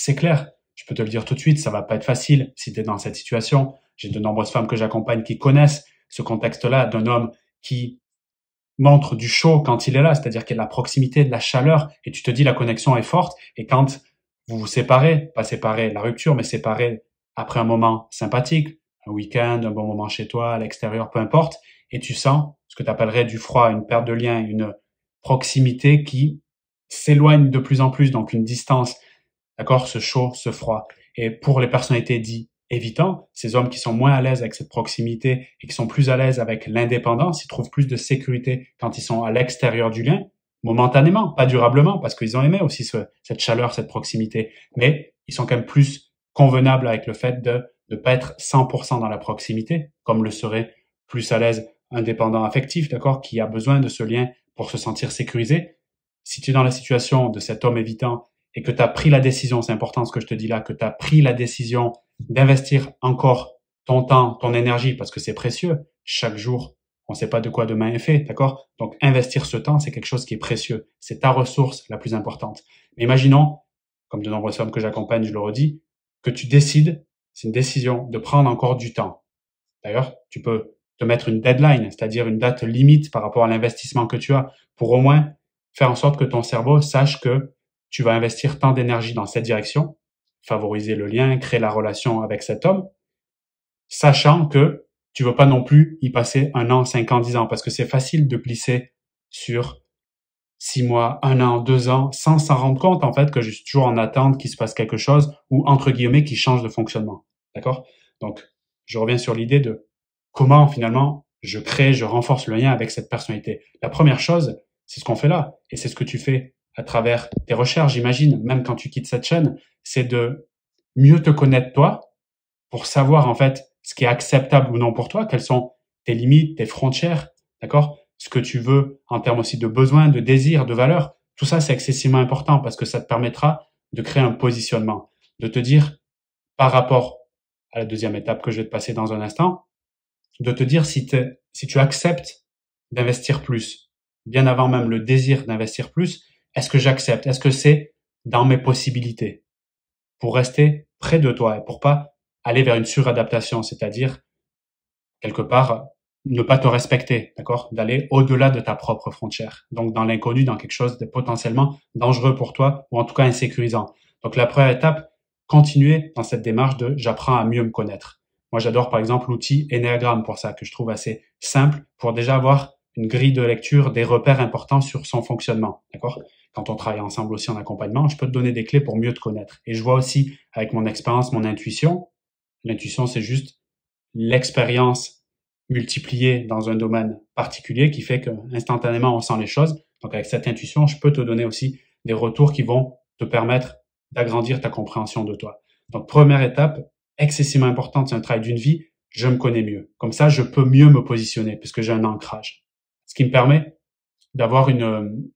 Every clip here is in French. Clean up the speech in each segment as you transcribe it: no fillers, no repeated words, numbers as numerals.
c'est clair. Je peux te le dire tout de suite, ça va pas être facile si tu es dans cette situation. J'ai de nombreuses femmes que j'accompagne qui connaissent ce contexte-là d'un homme qui montre du chaud quand il est là, c'est-à-dire qu'il y a de la proximité, de la chaleur, et tu te dis la connexion est forte, et quand vous vous séparez, pas séparés la rupture, mais séparés après un moment sympathique, un week-end, un bon moment chez toi, à l'extérieur, peu importe, et tu sens ce que tu appellerais du froid, une perte de lien, une proximité qui s'éloigne de plus en plus, donc une distance, d'accord, ce chaud, ce froid. Et pour les personnalités dites évitant, ces hommes qui sont moins à l'aise avec cette proximité et qui sont plus à l'aise avec l'indépendance, ils trouvent plus de sécurité quand ils sont à l'extérieur du lien, momentanément, pas durablement, parce qu'ils ont aimé aussi cette chaleur, cette proximité, mais ils sont quand même plus convenables avec le fait de ne pas être 100% dans la proximité, comme le serait plus à l'aise un dépendant affectif, d'accord, qui a besoin de ce lien pour se sentir sécurisé. Si tu es dans la situation de cet homme évitant et que tu as pris la décision, c'est important ce que je te dis là, que tu as pris la décision d'investir encore ton temps, ton énergie, parce que c'est précieux. Chaque jour, on ne sait pas de quoi demain est fait, d'accord? Donc, investir ce temps, c'est quelque chose qui est précieux. C'est ta ressource la plus importante. Mais imaginons, comme de nombreuses femmes que j'accompagne, je le redis, que tu décides, c'est une décision, de prendre encore du temps. D'ailleurs, tu peux te mettre une deadline, c'est-à-dire une date limite par rapport à l'investissement que tu as, pour au moins faire en sorte que ton cerveau sache que tu vas investir tant d'énergie dans cette direction, favoriser le lien, créer la relation avec cet homme, sachant que tu veux pas non plus y passer 1 an, 5 ans, 10 ans, parce que c'est facile de glisser sur 6 mois, 1 an, 2 ans, sans s'en rendre compte, en fait, que je suis toujours en attente qu'il se passe quelque chose ou, entre guillemets, qui change de fonctionnement. D'accord? Donc, je reviens sur l'idée de comment, finalement, je crée, je renforce le lien avec cette personnalité. La première chose, c'est ce qu'on fait là. Et c'est ce que tu fais à travers tes recherches, j'imagine, même quand tu quittes cette chaîne, c'est de mieux te connaître toi pour savoir, en fait, ce qui est acceptable ou non pour toi, quelles sont tes limites, tes frontières, d'accord? Ce que tu veux en termes aussi de besoins, de désirs, de valeurs. Tout ça, c'est excessivement important parce que ça te permettra de créer un positionnement, de te dire par rapport à la deuxième étape que je vais te passer dans un instant, de te dire si tu acceptes d'investir plus, bien avant même le désir d'investir plus, est-ce que j'accepte? Est-ce que c'est dans mes possibilités pour rester près de toi et pour pas aller vers une suradaptation, c'est-à-dire quelque part ne pas te respecter, d'accord? D'aller au-delà de ta propre frontière. Donc dans l'inconnu, dans quelque chose de potentiellement dangereux pour toi ou en tout cas insécurisant. Donc la première étape, continuer dans cette démarche de j'apprends à mieux me connaître. Moi, j'adore par exemple l'outil Enneagram pour ça, que je trouve assez simple pour déjà avoir une grille de lecture, des repères importants sur son fonctionnement, d'accord? Quand on travaille ensemble aussi en accompagnement, je peux te donner des clés pour mieux te connaître. Et je vois aussi avec mon expérience, mon intuition. L'intuition, c'est juste l'expérience multipliée dans un domaine particulier qui fait que instantanément on sent les choses. Donc avec cette intuition, je peux te donner aussi des retours qui vont te permettre d'agrandir ta compréhension de toi. Donc première étape, excessivement importante, c'est un travail d'une vie, je me connais mieux. Comme ça, je peux mieux me positionner puisque j'ai un ancrage. Ce qui me permet d'avoir une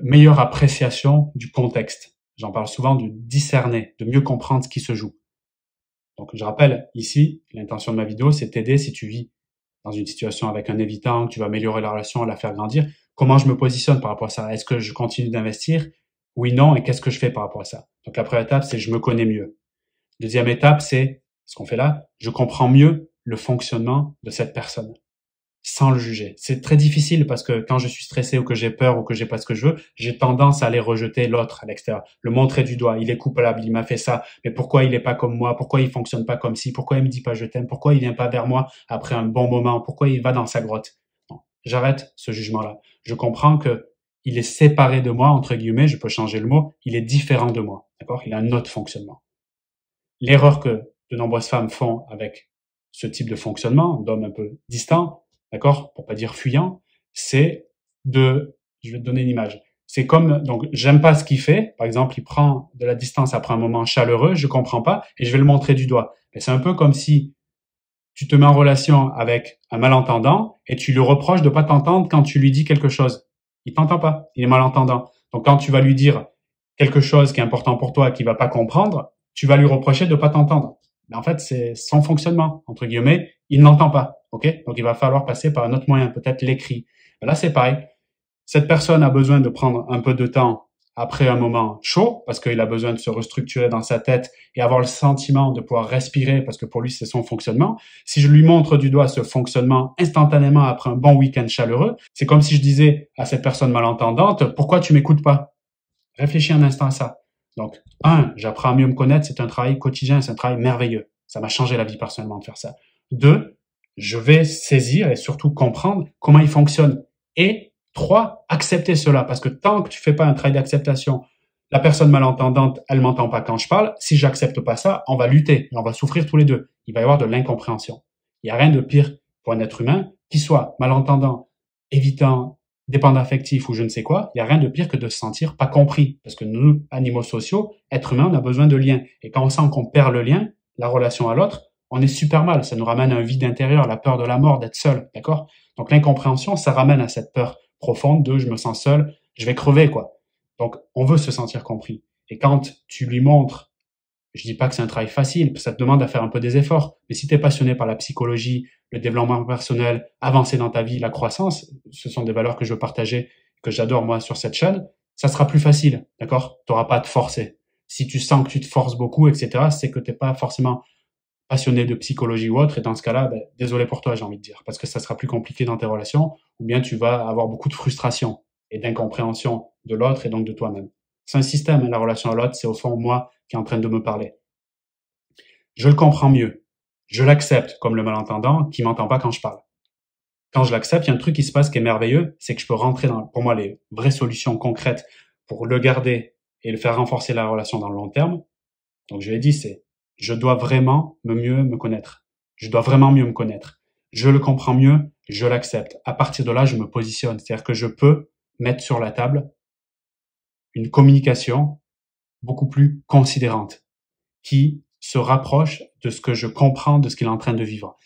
meilleure appréciation du contexte. J'en parle souvent de discerner, de mieux comprendre ce qui se joue. Donc, je rappelle, ici, l'intention de ma vidéo, c'est t'aider si tu vis dans une situation avec un évitant, que tu vas améliorer la relation, la faire grandir. Comment je me positionne par rapport à ça? Est-ce que je continue d'investir? Oui, non, et qu'est-ce que je fais par rapport à ça? Donc, la première étape, c'est je me connais mieux. Deuxième étape, c'est ce qu'on fait là, je comprends mieux le fonctionnement de cette personne, sans le juger. C'est très difficile parce que quand je suis stressé ou que j'ai peur ou que j'ai pas ce que je veux, j'ai tendance à aller rejeter l'autre à l'extérieur, le montrer du doigt. Il est coupable, il m'a fait ça, mais pourquoi il est pas comme moi? Pourquoi il fonctionne pas comme ci? Pourquoi il me dit pas je t'aime? Pourquoi il vient pas vers moi après un bon moment? Pourquoi il va dans sa grotte? Non, j'arrête ce jugement-là. Je comprends que il est séparé de moi, entre guillemets, je peux changer le mot, il est différent de moi, d'accord? Il a un autre fonctionnement. L'erreur que de nombreuses femmes font avec ce type de fonctionnement, d'hommes un peu distants, d'accord, pour pas dire fuyant, c'est je vais te donner une image. C'est comme, donc, j'aime pas ce qu'il fait. Par exemple, il prend de la distance après un moment chaleureux, je comprends pas, et je vais le montrer du doigt. Mais c'est un peu comme si tu te mets en relation avec un malentendant et tu lui reproches de pas t'entendre quand tu lui dis quelque chose. Il t'entend pas, il est malentendant. Donc, quand tu vas lui dire quelque chose qui est important pour toi, qu'il va pas comprendre, tu vas lui reprocher de pas t'entendre. Mais en fait, c'est son fonctionnement, entre guillemets, il n'entend pas, ok? Donc, il va falloir passer par un autre moyen, peut-être l'écrit. Là, c'est pareil. Cette personne a besoin de prendre un peu de temps après un moment chaud, parce qu'il a besoin de se restructurer dans sa tête et avoir le sentiment de pouvoir respirer, parce que pour lui, c'est son fonctionnement. Si je lui montre du doigt ce fonctionnement instantanément après un bon week-end chaleureux, c'est comme si je disais à cette personne malentendante, pourquoi tu m'écoutes pas? Réfléchis un instant à ça. Donc, j'apprends à mieux me connaître, c'est un travail quotidien, c'est un travail merveilleux. Ça m'a changé la vie personnellement de faire ça. 2, je vais saisir et surtout comprendre comment il fonctionne. Et 3, accepter cela. Parce que tant que tu fais pas un travail d'acceptation, la personne malentendante, elle m'entend pas quand je parle. Si j'accepte pas ça, on va lutter et on va souffrir tous les deux. Il va y avoir de l'incompréhension. Il y a rien de pire pour un être humain, qu'il soit malentendant, évitant, dépendant affectif ou je ne sais quoi. Il y a rien de pire que de se sentir pas compris. Parce que nous, animaux sociaux, êtres humains, on a besoin de liens. Et quand on sent qu'on perd le lien, la relation à l'autre, on est super mal. Ça nous ramène à un vide intérieur, la peur de la mort, d'être seul. D'accord? Donc l'incompréhension, ça ramène à cette peur profonde de je me sens seul, je vais crever, quoi. Donc, on veut se sentir compris. Et quand tu lui montres, je dis pas que c'est un travail facile, ça te demande à faire un peu des efforts, mais si tu es passionné par la psychologie, le développement personnel, avancer dans ta vie, la croissance, ce sont des valeurs que je veux partager, que j'adore moi sur cette chaîne, ça sera plus facile, d'accord? Tu n'auras pas à te forcer. Si tu sens que tu te forces beaucoup, etc., c'est que tu n'es pas forcément passionné de psychologie ou autre, et dans ce cas-là, désolé pour toi, j'ai envie de dire, parce que ça sera plus compliqué dans tes relations, ou bien tu vas avoir beaucoup de frustration et d'incompréhension de l'autre et donc de toi-même. C'est un système, la relation à l'autre, c'est au fond moi qui est en train de me parler. Je le comprends mieux. Je l'accepte comme le malentendant qui m'entend pas quand je parle. Quand je l'accepte, il y a un truc qui se passe qui est merveilleux, c'est que je peux rentrer dans, pour moi, les vraies solutions concrètes pour le garder et le faire renforcer la relation dans le long terme. Donc je l'ai dit, c'est je dois vraiment mieux me connaître. Je dois vraiment mieux me connaître. Je le comprends mieux, je l'accepte. À partir de là, je me positionne. C'est-à-dire que je peux mettre sur la table une communication beaucoup plus considérante, qui se rapproche de ce que je comprends de ce qu'il est en train de vivre.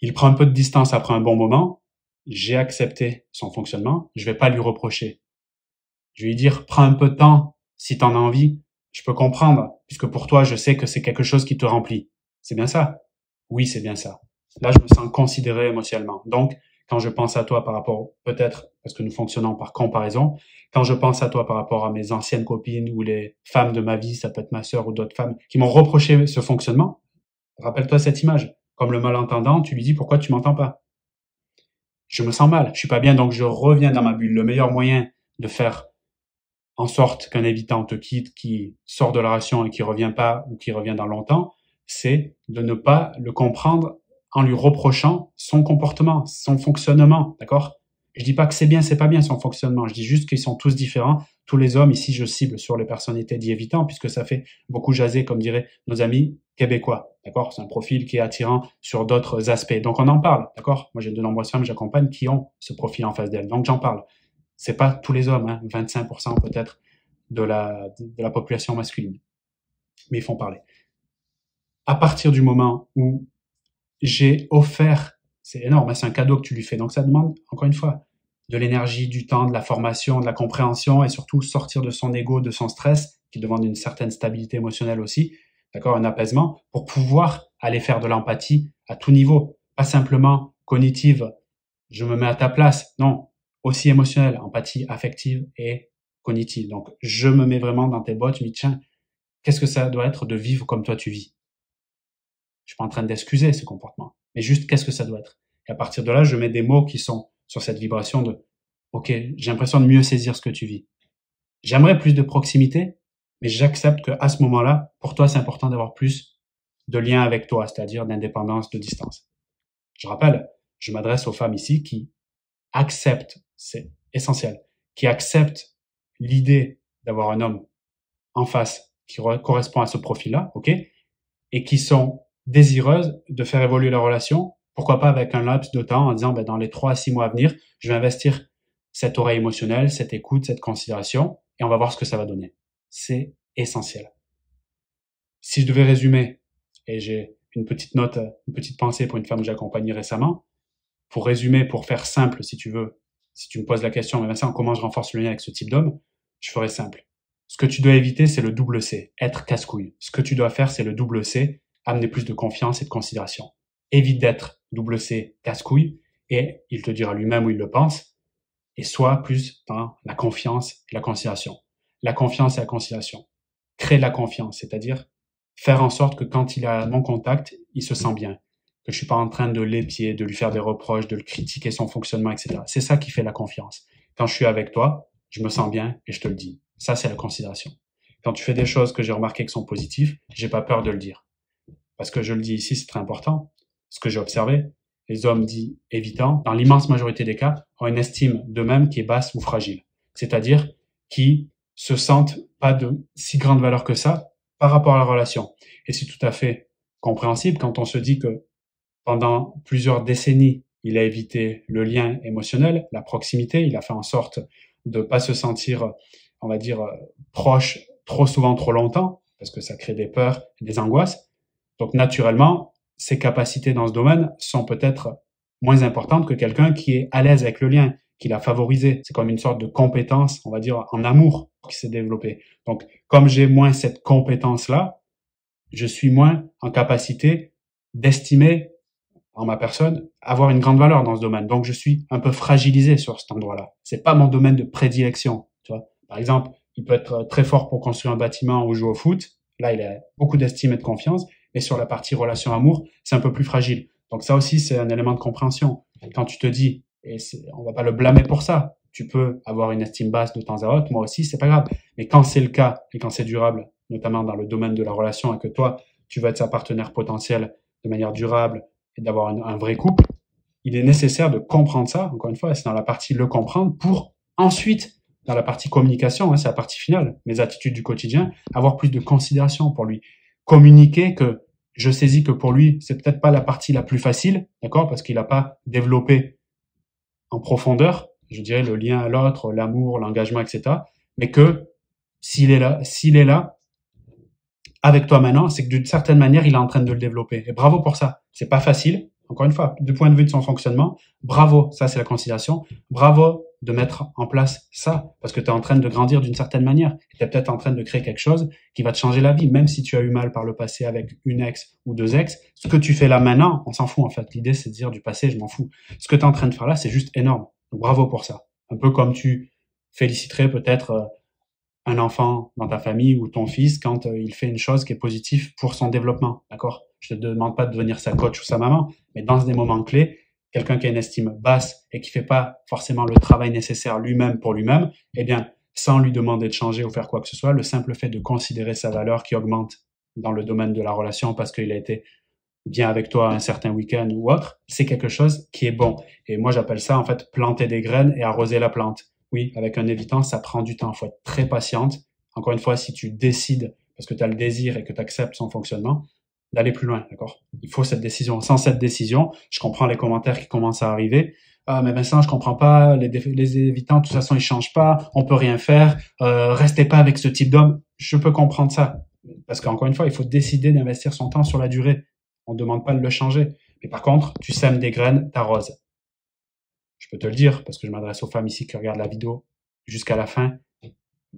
Il prend un peu de distance après un bon moment. J'ai accepté son fonctionnement. Je vais pas lui reprocher. Je vais lui dire, prends un peu de temps si t'en as envie. Je peux comprendre, puisque pour toi, je sais que c'est quelque chose qui te remplit. C'est bien ça? Oui, c'est bien ça. Là, je me sens considéré émotionnellement. Donc, quand je pense à toi par rapport, peut-être, parce que nous fonctionnons par comparaison, quand je pense à toi par rapport à mes anciennes copines ou les femmes de ma vie, ça peut être ma sœur ou d'autres femmes, qui m'ont reproché ce fonctionnement, rappelle-toi cette image. Comme le malentendant, tu lui dis pourquoi tu m'entends pas. Je me sens mal, je suis pas bien, donc je reviens dans ma bulle. Le meilleur moyen de faire en sorte qu'un évitant te quitte, qui sort de la relation et qui revient pas ou qui revient dans longtemps, c'est de ne pas le comprendre en lui reprochant son comportement, son fonctionnement, d'accord? Je dis pas que c'est bien, c'est pas bien son fonctionnement. Je dis juste qu'ils sont tous différents. Tous les hommes, ici, je cible sur les personnalités d'évitants, puisque ça fait beaucoup jaser, comme diraient nos amis québécois, d'accord? C'est un profil qui est attirant sur d'autres aspects. Donc, on en parle, d'accord? Moi, j'ai de nombreuses femmes que j'accompagne qui ont ce profil en face d'elles. Donc, j'en parle. C'est pas tous les hommes, hein, 25% peut-être de la population masculine. Mais ils font parler. À partir du moment où j'ai offert, c'est énorme, hein, c'est un cadeau que tu lui fais. Donc ça demande, encore une fois, de l'énergie, du temps, de la formation, de la compréhension et surtout sortir de son ego, de son stress, qui demande une certaine stabilité émotionnelle aussi, d'accord, un apaisement, pour pouvoir aller faire de l'empathie à tout niveau. Pas simplement cognitive, je me mets à ta place. Non, aussi émotionnelle, empathie affective et cognitive. Donc, je me mets vraiment dans tes bottes, je me dis, tiens, qu'est-ce que ça doit être de vivre comme toi tu vis? Je suis pas en train d'excuser ce comportement, mais juste qu'est-ce que ça doit être? Et à partir de là, je mets des mots qui sont sur cette vibration de, ok, j'ai l'impression de mieux saisir ce que tu vis. J'aimerais plus de proximité, mais j'accepte qu'à ce moment-là, pour toi, c'est important d'avoir plus de lien avec toi, c'est-à-dire d'indépendance, de distance. Je rappelle, je m'adresse aux femmes ici qui acceptent, c'est essentiel, qui acceptent l'idée d'avoir un homme en face qui correspond à ce profil-là, ok, et qui sont désireuses de faire évoluer leur relation, pourquoi pas avec un laps de temps en disant, dans les 3 à 6 mois à venir, je vais investir cette oreille émotionnelle, cette écoute, cette considération, et on va voir ce que ça va donner. C'est essentiel. Si je devais résumer, et j'ai une petite note, une petite pensée pour une femme que j'ai accompagnée récemment, pour résumer, pour faire simple, si tu veux, si tu me poses la question, mais Vincent, comment je renforce le lien avec ce type d'homme? Je ferai simple. Ce que tu dois éviter, c'est le double C, être casse-couille. Ce que tu dois faire, c'est le double C, amener plus de confiance et de considération. Évite d'être double C, casse-couille, et il te dira lui-même où il le pense, et sois plus dans la confiance et la conciliation. La confiance et la conciliation. Créer la confiance, c'est-à-dire faire en sorte que quand il a mon contact, il se sent bien, que je suis pas en train de l'épier, de lui faire des reproches, de le critiquer son fonctionnement, etc. C'est ça qui fait la confiance. Quand je suis avec toi, je me sens bien et je te le dis. Ça, c'est la considération. Quand tu fais des choses que j'ai remarquées qui sont positives, j'ai pas peur de le dire. Parce que je le dis ici, c'est très important. Ce que j'ai observé, les hommes dits évitants, dans l'immense majorité des cas, ont une estime d'eux-mêmes qui est basse ou fragile. C'est-à-dire qui se sentent pas de si grande valeur que ça par rapport à la relation. Et c'est tout à fait compréhensible quand on se dit que pendant plusieurs décennies, il a évité le lien émotionnel, la proximité, il a fait en sorte de pas se sentir, on va dire, proche trop souvent, trop longtemps, parce que ça crée des peurs et des angoisses. Donc, naturellement, ses capacités dans ce domaine sont peut-être moins importantes que quelqu'un qui est à l'aise avec le lien, qui l'a favorisé. C'est comme une sorte de compétence, on va dire, en amour qui s'est développée. Donc, comme j'ai moins cette compétence-là, je suis moins en capacité d'estimer en ma personne avoir une grande valeur dans ce domaine. Donc, je suis un peu fragilisé sur cet endroit-là. C'est pas mon domaine de prédilection, tu vois. Par exemple, il peut être très fort pour construire un bâtiment ou jouer au foot. Là, il a beaucoup d'estime et de confiance. Mais sur la partie relation amour, c'est un peu plus fragile. Donc ça aussi, c'est un élément de compréhension. Quand tu te dis, et on va pas le blâmer pour ça, tu peux avoir une estime basse de temps à autre, moi aussi, c'est pas grave. Mais quand c'est le cas, et quand c'est durable, notamment dans le domaine de la relation, et que toi, tu vas être sa partenaire potentielle de manière durable, et d'avoir un vrai couple, il est nécessaire de comprendre ça, encore une fois, c'est dans la partie le comprendre, pour ensuite, dans la partie communication, c'est la partie finale, mes attitudes du quotidien, avoir plus de considération pour lui. Communiquer que je saisis que pour lui, c'est peut-être pas la partie la plus facile, d'accord, parce qu'il n'a pas développé en profondeur, je dirais, le lien à l'autre, l'amour, l'engagement, etc. Mais que s'il est là, avec toi maintenant, c'est que d'une certaine manière, il est en train de le développer. Et bravo pour ça. C'est pas facile. Encore une fois, du point de vue de son fonctionnement, bravo. Ça, c'est la conciliation. Bravo de mettre en place ça, parce que tu es en train de grandir d'une certaine manière. Tu es peut-être en train de créer quelque chose qui va te changer la vie, même si tu as eu mal par le passé avec une ex ou deux ex. Ce que tu fais là maintenant, on s'en fout en fait. L'idée, c'est de dire du passé, je m'en fous. Ce que tu es en train de faire là, c'est juste énorme. Donc bravo pour ça. Un peu comme tu féliciterais peut-être un enfant dans ta famille ou ton fils quand il fait une chose qui est positive pour son développement, d'accord? Je te demande pas de devenir sa coach ou sa maman, mais dans des moments clés, quelqu'un qui a une estime basse et qui fait pas forcément le travail nécessaire lui-même pour lui-même, eh bien, sans lui demander de changer ou faire quoi que ce soit, le simple fait de considérer sa valeur qui augmente dans le domaine de la relation parce qu'il a été bien avec toi un certain week-end ou autre, c'est quelque chose qui est bon. Et moi, j'appelle ça, en fait, planter des graines et arroser la plante. Oui, avec un évitant, ça prend du temps. Il faut être très patiente. Encore une fois, si tu décides, parce que tu as le désir et que tu acceptes son fonctionnement, d'aller plus loin, d'accord? Il faut cette décision. Sans cette décision, je comprends les commentaires qui commencent à arriver. Ah, mais Vincent, je comprends pas, les évitants, de toute façon, ils changent pas, on peut rien faire, restez pas avec ce type d'homme. Je peux comprendre ça. Parce qu'encore une fois, il faut décider d'investir son temps sur la durée. On ne demande pas de le changer. Mais par contre, tu sèmes des graines, t'arroses. Je peux te le dire, parce que je m'adresse aux femmes ici qui regardent la vidéo jusqu'à la fin.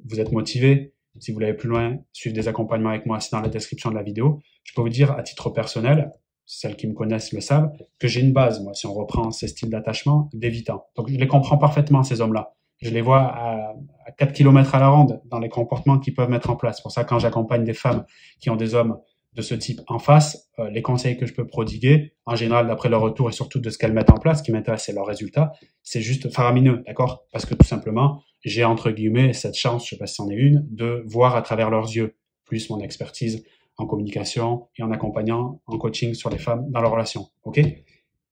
Vous êtes motivés. Si vous voulez aller plus loin, suivre des accompagnements avec moi, c'est dans la description de la vidéo. Je peux vous dire, à titre personnel, celles qui me connaissent le savent, que j'ai une base, moi, si on reprend ces styles d'attachement, d'évitant. Donc, je les comprends parfaitement, ces hommes-là. Je les vois à 4 km à la ronde dans les comportements qu'ils peuvent mettre en place. C'est pour ça, quand j'accompagne des femmes qui ont des hommes de ce type en face, les conseils que je peux prodiguer, en général, d'après leur retour et surtout de ce qu'elles mettent en place, ce qui m'intéresse, c'est leurs résultats, c'est juste faramineux, d'accord? Parce que tout simplement, j'ai entre guillemets cette chance, je sais pas si c'en est une, de voir à travers leurs yeux, plus mon expertise en communication et en accompagnant, en coaching sur les femmes dans leurs relations, ok?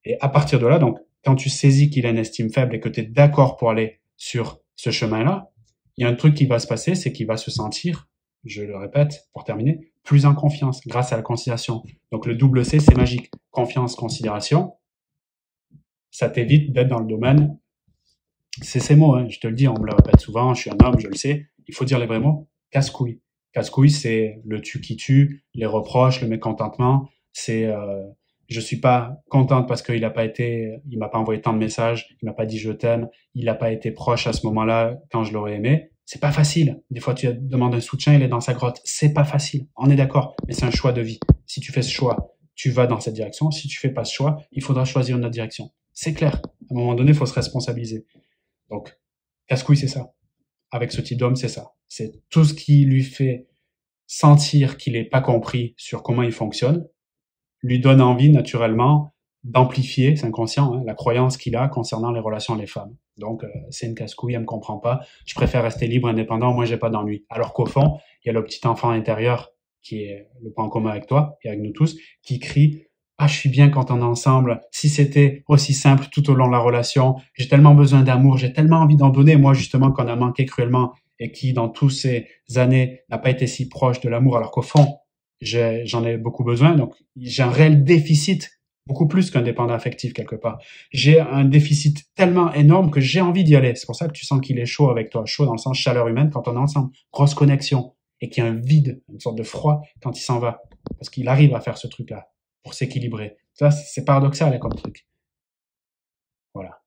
Et à partir de là, donc, quand tu saisis qu'il a une estime faible et que tu es d'accord pour aller sur ce chemin-là, il y a un truc qui va se passer, c'est qu'il va se sentir, je le répète pour terminer, plus en confiance grâce à la conciliation. Donc le double C, c'est magique. Confiance, considération. Ça t'évite d'être dans le domaine. C'est ces mots, hein, je te le dis, on me le répète souvent, je suis un homme, je le sais. Il faut dire les vrais mots. Casse-couille. Casse-couille, c'est le tu qui tue, les reproches, le mécontentement. C'est je suis pas contente parce qu'il m'a pas envoyé tant de messages, il m'a pas dit je t'aime, il a pas été proche à ce moment-là quand je l'aurais aimé. C'est pas facile. Des fois, tu demandes un soutien, il est dans sa grotte. C'est pas facile. On est d'accord. Mais c'est un choix de vie. Si tu fais ce choix, tu vas dans cette direction. Si tu fais pas ce choix, il faudra choisir une autre direction. C'est clair. À un moment donné, il faut se responsabiliser. Donc, Casse-couille, c'est ça. Avec ce type d'homme, c'est ça. C'est tout ce qui lui fait sentir qu'il n'est pas compris sur comment il fonctionne, lui donne envie naturellement d'amplifier, c'est inconscient, hein, la croyance qu'il a concernant les relations les femmes. Donc, c'est une casse-couille, elle me comprend pas, je préfère rester libre, indépendant, moi j'ai pas d'ennui. Alors qu'au fond, il y a le petit enfant intérieur qui est le point commun avec toi et avec nous tous, qui crie ah, je suis bien quand on est ensemble. Si c'était aussi simple tout au long de la relation, j'ai tellement besoin d'amour, j'ai tellement envie d'en donner. Moi, justement, qu'on a manqué cruellement et qui, dans toutes ces années, n'a pas été si proche de l'amour, alors qu'au fond, j'en ai beaucoup besoin. Donc, j'ai un réel déficit, beaucoup plus qu'un dépendant affectif quelque part. J'ai un déficit tellement énorme que j'ai envie d'y aller. C'est pour ça que tu sens qu'il est chaud avec toi, chaud dans le sens chaleur humaine quand on est ensemble, grosse connexion, et qu'il y a un vide, une sorte de froid quand il s'en va, parce qu'il arrive à faire ce truc-là pour s'équilibrer. Ça, c'est paradoxal comme truc. Voilà.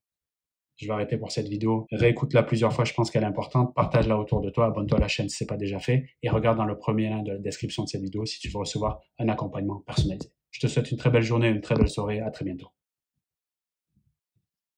Je vais arrêter pour cette vidéo. Réécoute-la plusieurs fois, je pense qu'elle est importante. Partage-la autour de toi, abonne-toi à la chaîne si ce n'est pas déjà fait et regarde dans le premier lien de la description de cette vidéo si tu veux recevoir un accompagnement personnalisé. Je te souhaite une très belle journée, une très belle soirée. À très bientôt.